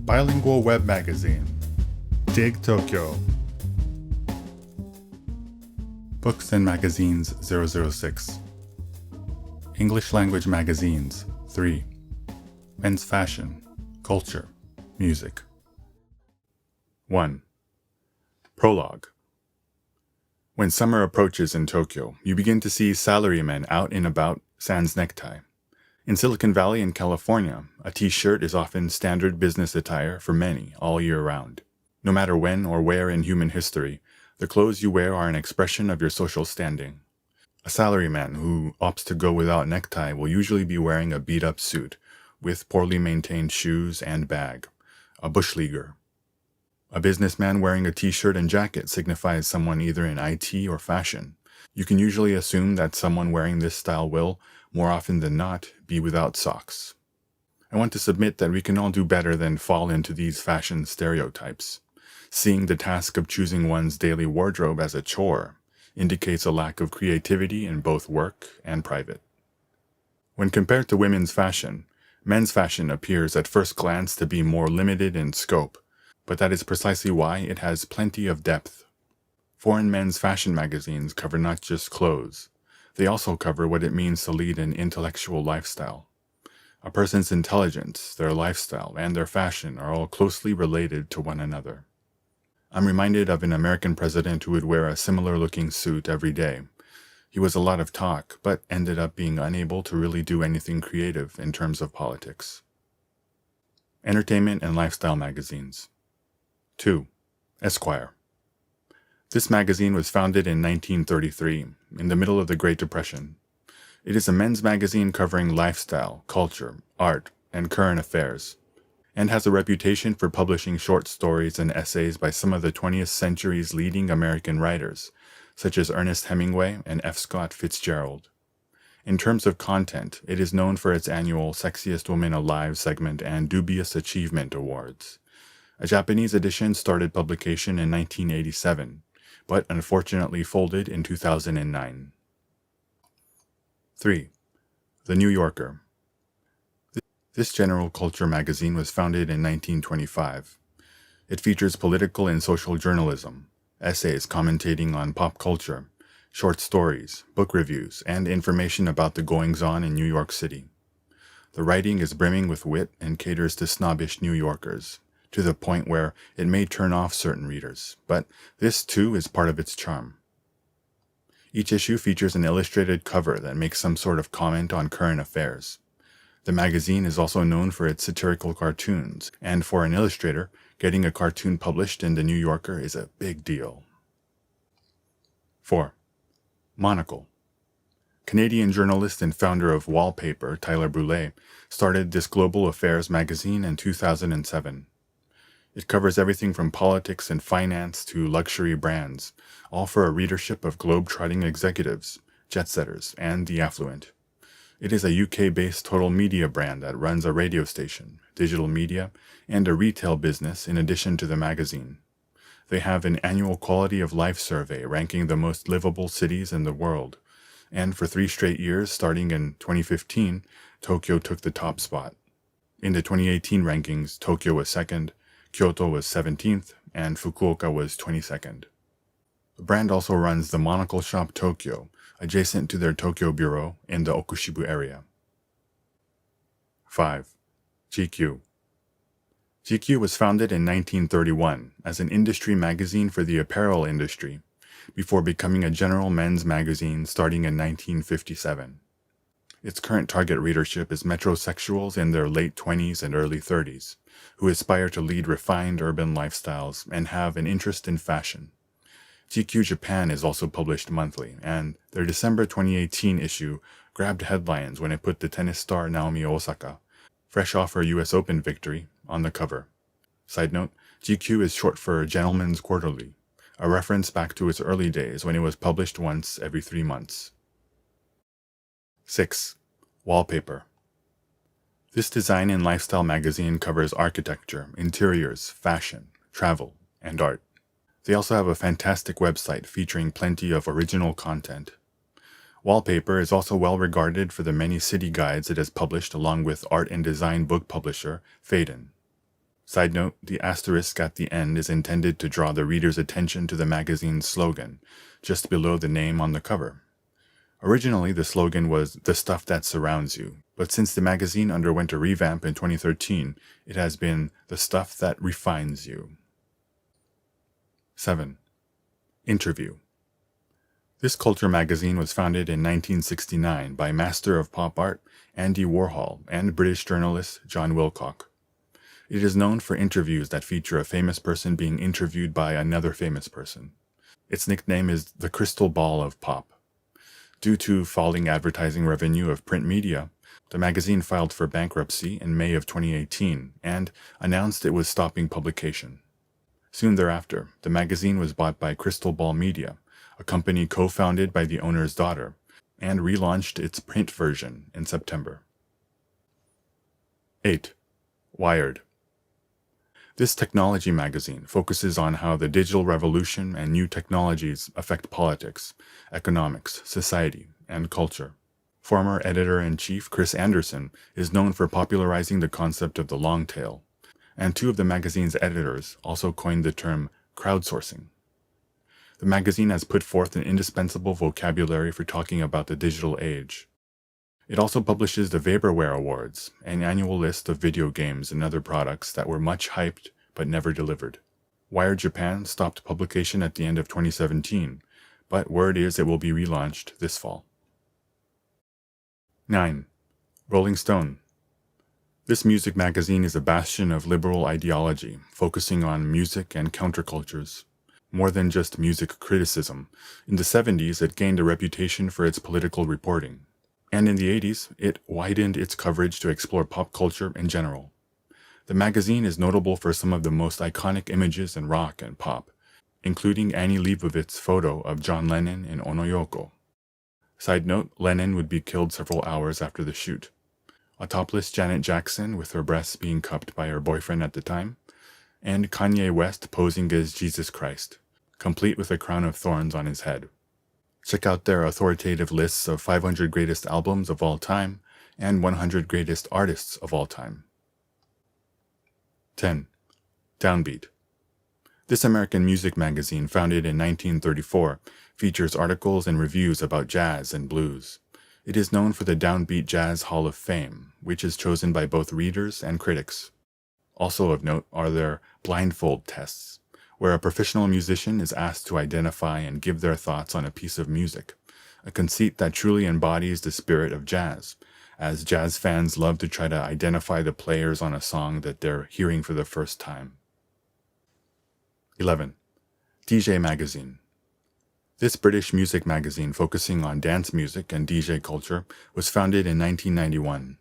Bilingual Web Magazine. Dig Tokyo. Books and Magazines 006. English Language Magazines 3. Men's Fashion, Culture, Music. 1. Prologue. When summer approaches in Tokyo, you begin to see salarymen out and about sans necktie. In Silicon Valley and California, a t-shirt is often standard business attire for many all year round. No matter when or where in human history, the clothes you wear are an expression of your social standing. A salaryman who opts to go without necktie will usually be wearing a beat-up suit with poorly maintained shoes and bag, a bushleaguer. A businessman wearing a t-shirt and jacket signifies someone either in IT or fashion. You can usually assume that someone wearing this style will, more often than not, be without socks. I want to submit that we can all do better than fall into these fashion stereotypes. Seeing the task of choosing one's daily wardrobe as a chore indicates a lack of creativity in both work and private. When compared to women's fashion, men's fashion appears at first glance to be more limited in scope, but that is precisely why it has plenty of depth. Foreign men's fashion magazines cover not just clothes. They also cover what it means to lead an intellectual lifestyle. A person's intelligence, their lifestyle, and their fashion are all closely related to one another. I'm reminded of an American president who would wear a similar-looking suit every day. He was a lot of talk, but ended up being unable to really do anything creative in terms of politics. Entertainment and lifestyle magazines. 2. Esquire. This magazine was founded in 1933, in the middle of the Great Depression. It is a men's magazine covering lifestyle, culture, art, and current affairs, and has a reputation for publishing short stories and essays by some of the 20th century's leading American writers, such as Ernest Hemingway and F. Scott Fitzgerald. In terms of content, it is known for its annual Sexiest Woman Alive segment and Dubious Achievement Awards. A Japanese edition started publication in 1987, but unfortunately folded in 2009. 3. The New Yorker. This general culture magazine was founded in 1925. It features political and social journalism, essays commentating on pop culture, short stories, book reviews, and information about the goings-on in New York City. The writing is brimming with wit and caters to snobbish New Yorkers, to the point where it may turn off certain readers, but this too is part of its charm. Each issue features an illustrated cover that makes some sort of comment on current affairs. The magazine is also known for its satirical cartoons, and for an illustrator, getting a cartoon published in The New Yorker is a big deal. 4. Monocle. Canadian journalist and founder of Wallpaper, Tyler Brûlé, started this global affairs magazine in 2007. It covers everything from politics and finance to luxury brands, all for a readership of globe-trotting executives, jet-setters, and the affluent. It is a UK-based total media brand that runs a radio station, digital media, and a retail business in addition to the magazine. They have an annual quality of life survey ranking the most livable cities in the world, and for 3 straight years starting in 2015, Tokyo took the top spot. In the 2018 rankings, Tokyo was second, Kyoto was 17th, and Fukuoka was 22nd. The brand also runs the Monocle Shop Tokyo, adjacent to their Tokyo bureau in the Okushibu area. 5. GQ. GQ was founded in 1931 as an industry magazine for the apparel industry, before becoming a general men's magazine starting in 1957. Its current target readership is metrosexuals in their late 20s and early 30s, who aspire to lead refined urban lifestyles and have an interest in fashion. GQ Japan is also published monthly, and their December 2018 issue grabbed headlines when it put the tennis star Naomi Osaka, fresh off her US Open victory, on the cover. Side note, GQ is short for Gentleman's Quarterly, a reference back to its early days when it was published once every 3 months. 6. Wallpaper. This design and lifestyle magazine covers architecture, interiors, fashion, travel, and art. They also have a fantastic website featuring plenty of original content. Wallpaper is also well regarded for the many city guides it has published along with art and design book publisher Phaidon. Side note, the asterisk at the end is intended to draw the reader's attention to the magazine's slogan, just below the name on the cover. Originally, the slogan was "The Stuff That Surrounds You," but since the magazine underwent a revamp in 2013, it has been "The Stuff That Refines You." 7. Interview. This culture magazine was founded in 1969 by master of pop art Andy Warhol and British journalist John Wilcock. It is known for interviews that feature a famous person being interviewed by another famous person. Its nickname is the Crystal Ball of Pop. Due to falling advertising revenue of print media, the magazine filed for bankruptcy in May of 2018 and announced it was stopping publication. Soon thereafter, the magazine was bought by Crystal Ball Media, a company co-founded by the owner's daughter, and relaunched its print version in September. 8. Wired. This technology magazine focuses on how the digital revolution and new technologies affect politics, economics, society, and culture. Former editor-in-chief Chris Anderson is known for popularizing the concept of the long tail, and two of the magazine's editors also coined the term crowdsourcing. The magazine has put forth an indispensable vocabulary for talking about the digital age. It also publishes the Vaporware Awards, an annual list of video games and other products that were much hyped but never delivered. Wired Japan stopped publication at the end of 2017, but word is it will be relaunched this fall. 9. Rolling Stone. This music magazine is a bastion of liberal ideology, focusing on music and countercultures. More than just music criticism, in the 70s it gained a reputation for its political reporting. And in the 80s, it widened its coverage to explore pop culture in general. The magazine is notable for some of the most iconic images in rock and pop, including Annie Leibovitz's photo of John Lennon in Onoyoko. Side note, Lennon would be killed several hours after the shoot. A topless Janet Jackson with her breasts being cupped by her boyfriend at the time, and Kanye West posing as Jesus Christ, complete with a crown of thorns on his head. Check out their authoritative lists of 500 greatest albums of all time and 100 greatest artists of all time. 10. DownBeat. This American music magazine, founded in 1934, features articles and reviews about jazz and blues. It is known for the DownBeat Jazz Hall of Fame, which is chosen by both readers and critics. Also of note are their blindfold tests, where a professional musician is asked to identify and give their thoughts on a piece of music, a conceit that truly embodies the spirit of jazz, as jazz fans love to try to identify the players on a song that they're hearing for the first time. 11. DJ Magazine. This British music magazine focusing on dance music and DJ culture was founded in 1991.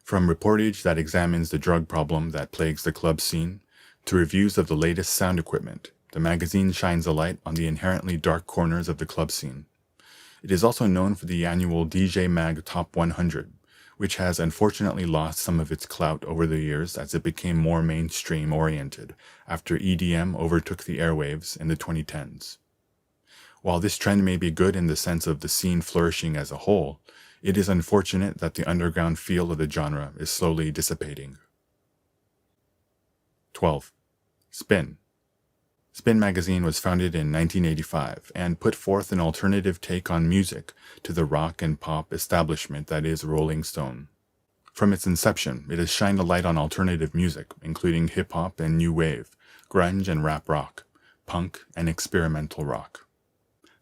From reportage that examines the drug problem that plagues the club scene, to reviews of the latest sound equipment, the magazine shines a light on the inherently dark corners of the club scene. It is also known for the annual DJ Mag Top 100, which has unfortunately lost some of its clout over the years as it became more mainstream-oriented after EDM overtook the airwaves in the 2010s. While this trend may be good in the sense of the scene flourishing as a whole, it is unfortunate that the underground feel of the genre is slowly dissipating. 12. Spin. Spin magazine was founded in 1985 and put forth an alternative take on music to the rock and pop establishment that is Rolling Stone. From its inception, it has shined a light on alternative music, including hip-hop and new wave, grunge and rap rock, punk and experimental rock.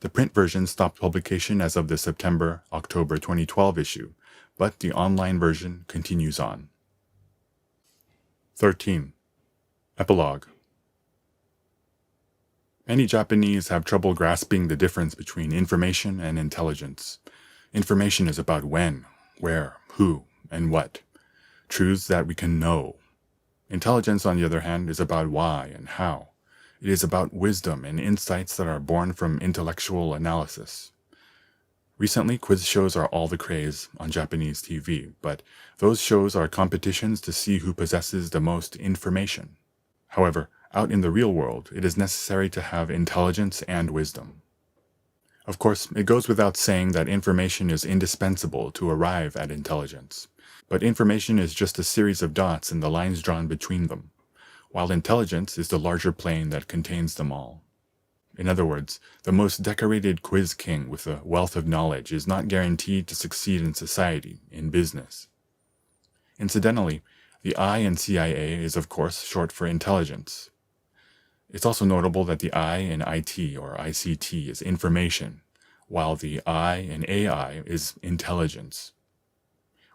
The print version stopped publication as of the September-October 2012 issue, but the online version continues on. 13. Epilogue. Many Japanese have trouble grasping the difference between information and intelligence. Information is about when, where, who, and what. Truths that we can know. Intelligence, on the other hand, is about why and how. It is about wisdom and insights that are born from intellectual analysis. Recently, quiz shows are all the craze on Japanese TV, but those shows are competitions to see who possesses the most information. However, out in the real world, it is necessary to have intelligence and wisdom. Of course, it goes without saying that information is indispensable to arrive at intelligence, but information is just a series of dots and the lines drawn between them. while intelligence is the larger plane that contains them all. In other words, the most decorated quiz king with a wealth of knowledge is not guaranteed to succeed in society, in business. Incidentally, the I in CIA is of course short for intelligence. It's also notable that the I in IT or ICT is information, while the I in AI is intelligence.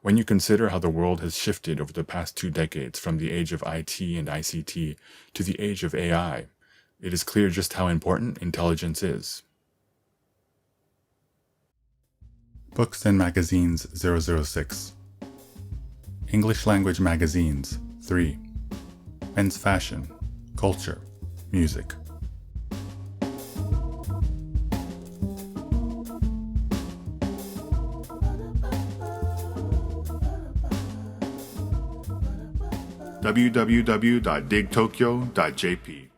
When you consider how the world has shifted over the past 2 decades from the age of IT and ICT to the age of AI, it is clear just how important intelligence is. Books and Magazines 006 English Language Magazines 3 Men's Fashion, Culture, Music www.digtokyo.jp